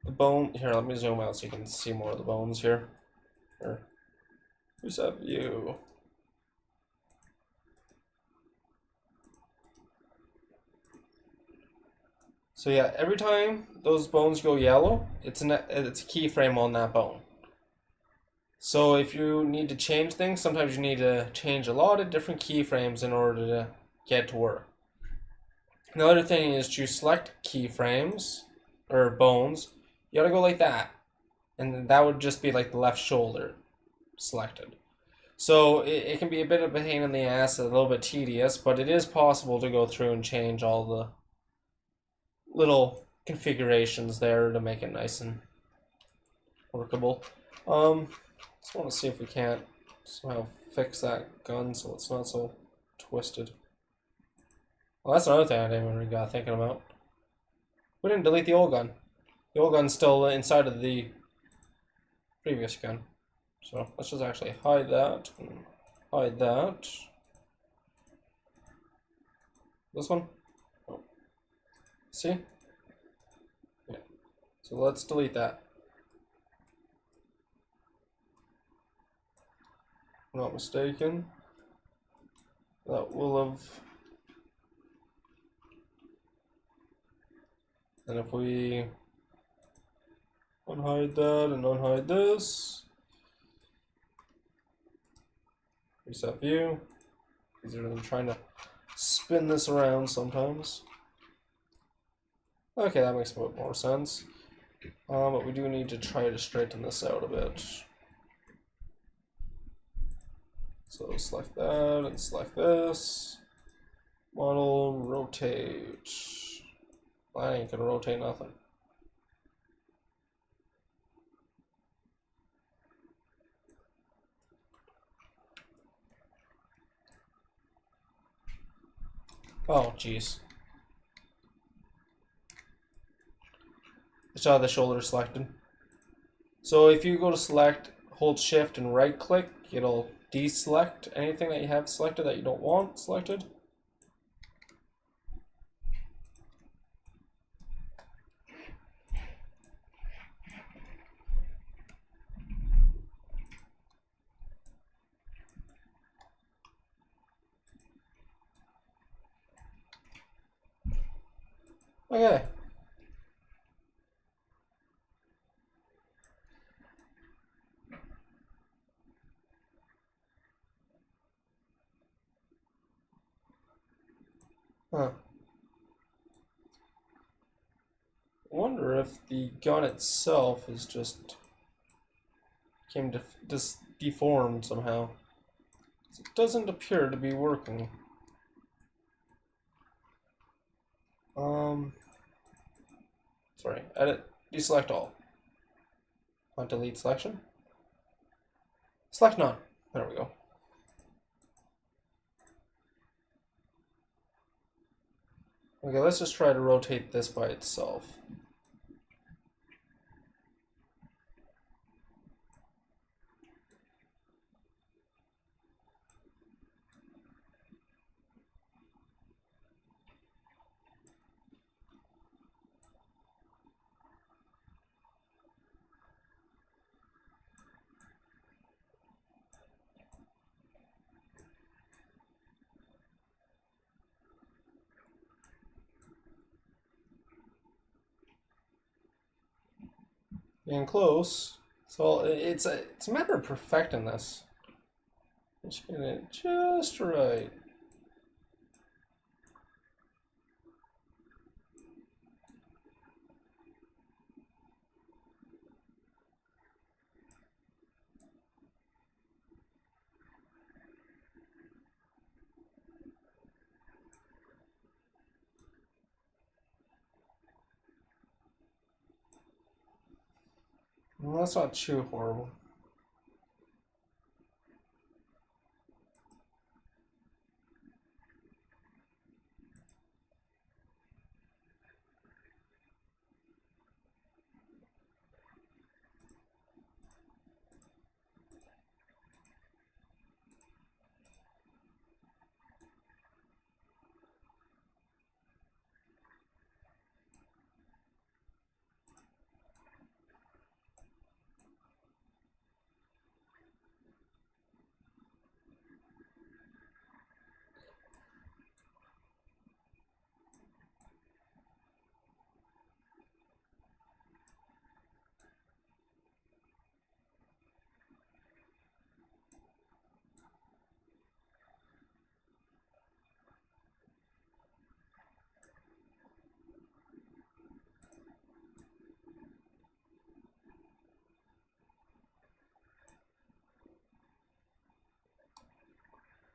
bone here, let me zoom out so you can see more of the bones here. Here. Who's that view? So yeah, every time those bones go yellow, it's a keyframe on that bone. So if you need to change things, sometimes you need to change a lot of different keyframes in order to get it to work. Another thing is to select keyframes or bones. You gotta go like that, and that would just be like the left shoulder selected. So it can be a bit of a pain in the ass, a little bit tedious, but it is possible to go through and change all the little configurations there to make it nice and workable. Just want to see if we can't somehow fix that gun so it's not so twisted. Well, that's another thing I didn't even got thinking about. We didn't delete the old gun. The old gun's still inside of the previous gun. So let's just actually hide that and hide that. This one? Oh. See? Yeah. So let's delete that. If I'm not mistaken. That will have. And if we unhide that and unhide this. Reset view. Easier than trying to spin this around sometimes. Okay, that makes a bit more sense. But we do need to try to straighten this out a bit. So select that and select this. Model, rotate. Well, I ain't gonna rotate nothing. Oh, jeez. I saw the shoulder selected. So if you go to select, hold shift and right click, it'll deselect anything that you have selected that you don't want selected. Okay. Huh. I wonder if the gun itself is just just deformed somehow. It doesn't appear to be working. Sorry, edit, deselect all. On delete selection. Select none. There we go. Okay, let's just try to rotate this by itself. Getting close. So it's a matter of perfecting this. Just getting it just right. Well, that's not too horrible.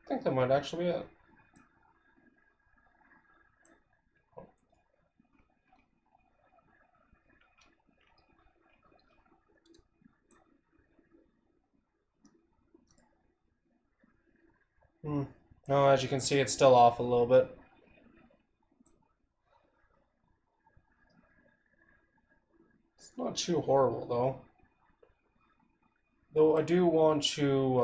I think that might actually be it. No, as you can see, it's still off a little bit. It's not too horrible, though. Though I do want to,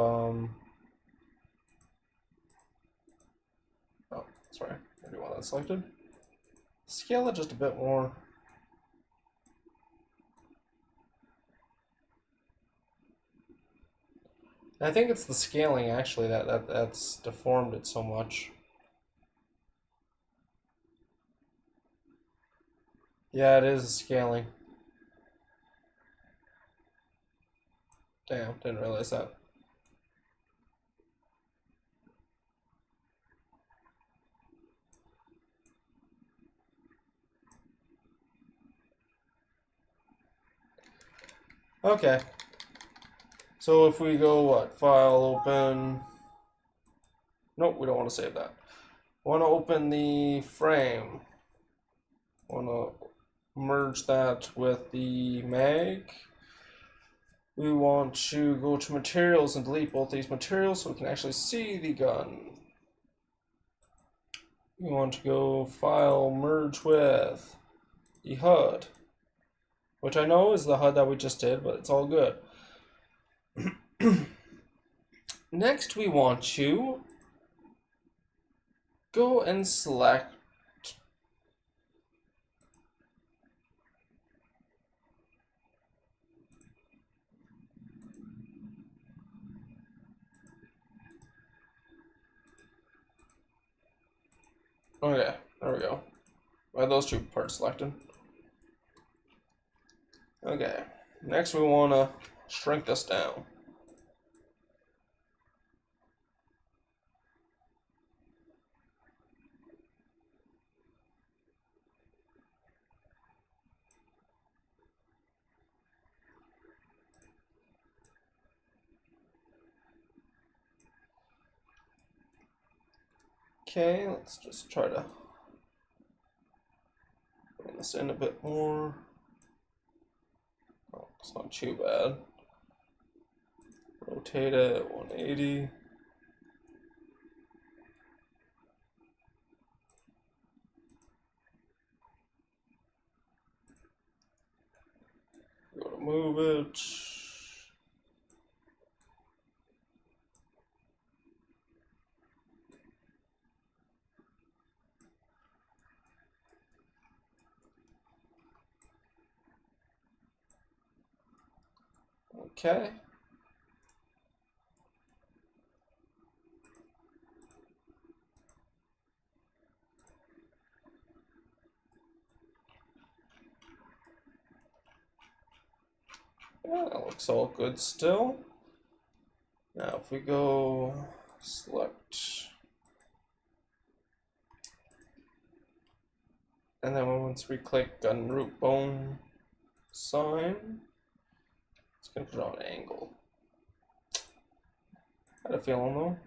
oh, sorry, I do want that selected. Scale it just a bit more. I think it's the scaling, actually, that's deformed it so much. Yeah, it is scaling. Damn, didn't realize that. Okay. So if we go, what, file, open... Nope, we don't want to save that. Want to open the frame. Want to merge that with the mag. We want to go to materials and delete both these materials so we can actually see the gun. We want to go file, merge with the HUD, which I know is the HUD that we just did, but it's all good. Next, we want to go and select okay, there we go. I those two parts selected. Okay, next we want to shrink this down. Okay, let's just try to bring this in a bit more. Oh, it's not too bad. Rotate it at 180. Go to move it. Okay. Yeah, that looks all good still. Now if we go select, and then once we click on root bone sign, it's gonna put it on angle. Had a feeling though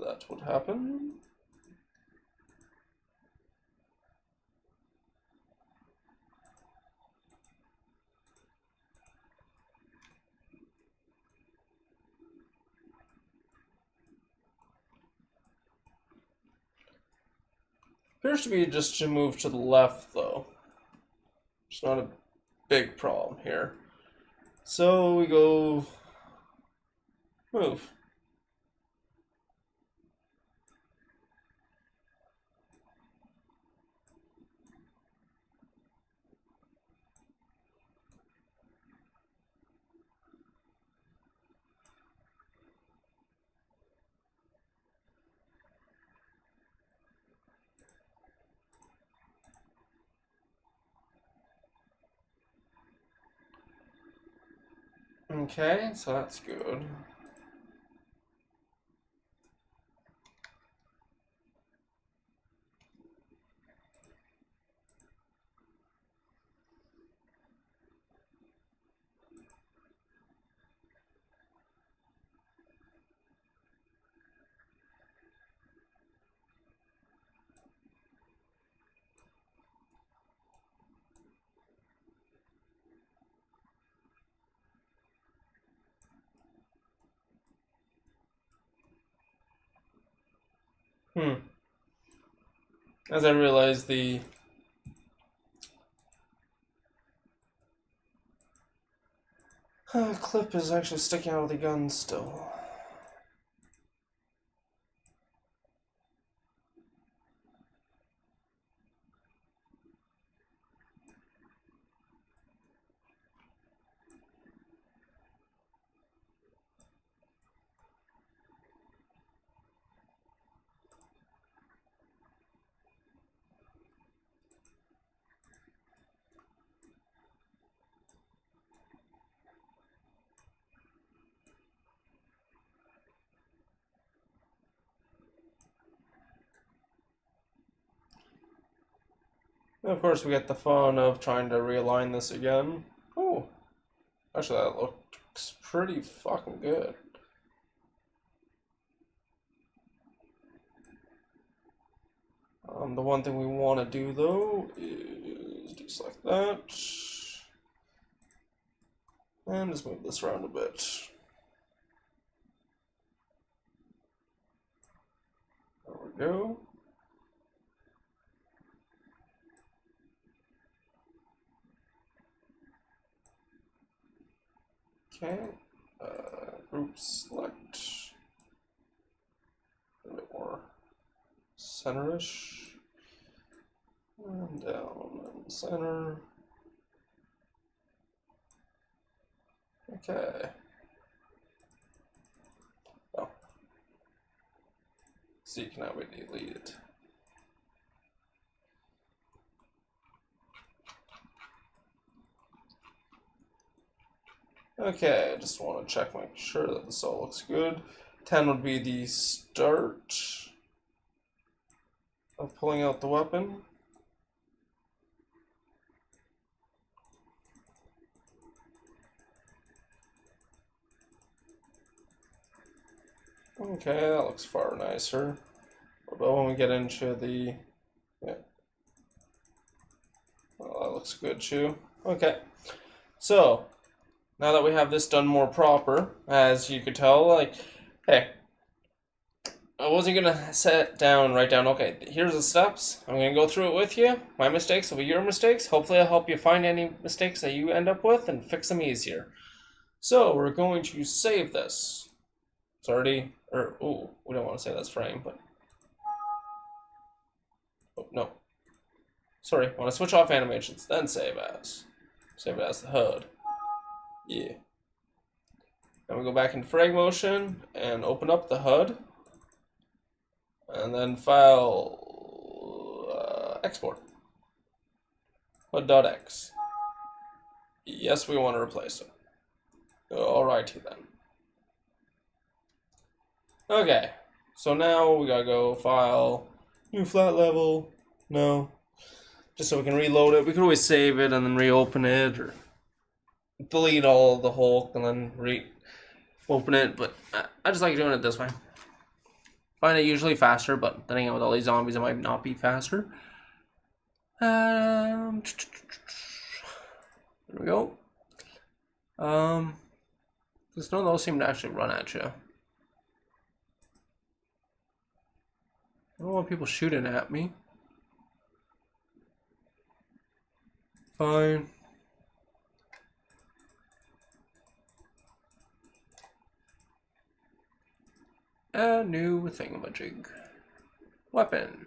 that would happen. Appears to be just to move to the left though. It's not a big problem here. So we go move. Okay, so that's good. As I realized the clip is actually sticking out of the gun still. And of course we get the fun of trying to realign this again. Oh, actually that looks pretty fucking good. The one thing we want to do though is deselect that. And just move this around a bit. There we go. Okay, group select a bit more center-ish, and down and center. Okay. Oh. So you can now delete it. Okay, I just want to check, make sure that this all looks good. 10 would be the start of pulling out the weapon. Okay, that looks far nicer. What about when we get into the... Yeah. Well, that looks good too. Okay, so now that we have this done more proper, as you could tell, like, hey, I wasn't gonna write down, okay, here's the steps. I'm gonna go through it with you. My mistakes will be your mistakes. Hopefully I'll help you find any mistakes that you end up with and fix them easier. So we're going to save this. It's already, we don't want to say that's frame, but, oh, no. Sorry, I want to switch off animations, then save as. Save it as the HUD. Yeah. Then we go back into Fragmotion and open up the HUD. And then file, export. HUD.x. Yes, we want to replace it. Alrighty then. Okay, so now we gotta go file, new flat level, no. Just so we can reload it. We could always save it and then reopen it, or delete all the Hulk and then reopen it, but I just like doing it this way. Find it usually faster, but then again with all these zombies it might not be faster. There we go. Because none of those seem to actually run at you. I don't want people shooting at me. Fine. A new thingamajig. Weapon.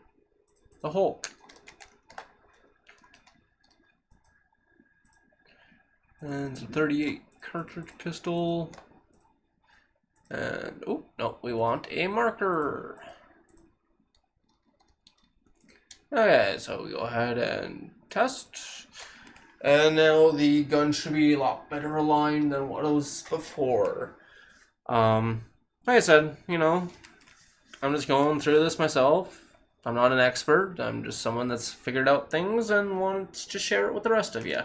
The Hulk. And some 38 cartridge pistol. And, oh, no, we want a marker. Okay, so we go ahead and test. And now the gun should be a lot better aligned than what it was before. Like I said, you know, I'm just going through this myself. I'm not an expert. I'm just someone that's figured out things and wants to share it with the rest of you.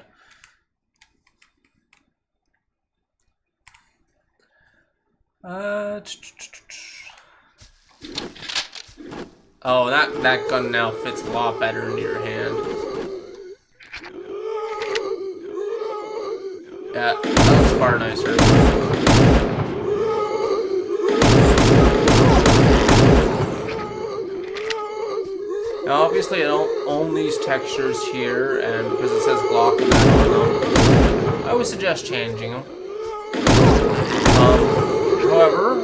Oh, that gun now fits a lot better into your hand. Yeah, that was far nicer. Now, obviously, I don't own these textures here, and because it says Glock on them, I would suggest changing them. However,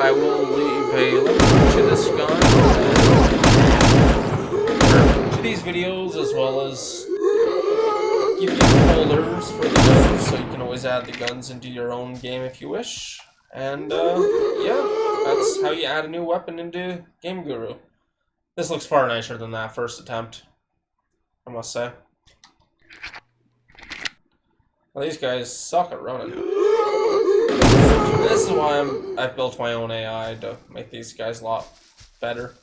I will leave a link to this gun, to these videos, as well as give you folders for the guns, so you can always add the guns into your own game if you wish. And yeah, that's how you add a new weapon into GameGuru. This looks far nicer than that first attempt, I must say. Well, these guys suck at running. This is why I've built my own AI to make these guys a lot better.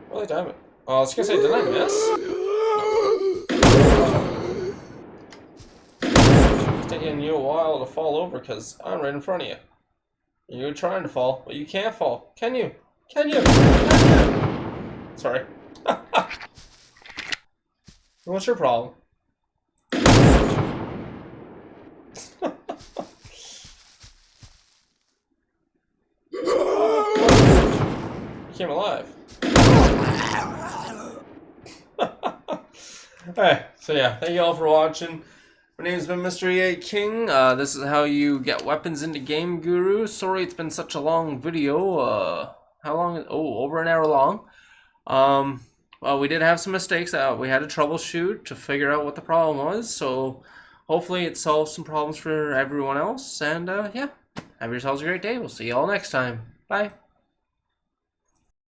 Really, damn it. Oh, I was gonna say, did I miss? It's taking you a while to fall over because I'm right in front of you. You're trying to fall, but you can't fall. Can you? Can you? Can you? Sorry. What's your problem? You came alive. Alright, so yeah, thank you all for watching. My name's been MrEaking. This is how you get weapons into GameGuru. Sorry it's been such a long video. How long? Oh, over an hour long. Well, we did have some mistakes. We had to troubleshoot to figure out what the problem was. So hopefully it solves some problems for everyone else. And yeah, have yourselves a great day. We'll see you all next time. Bye.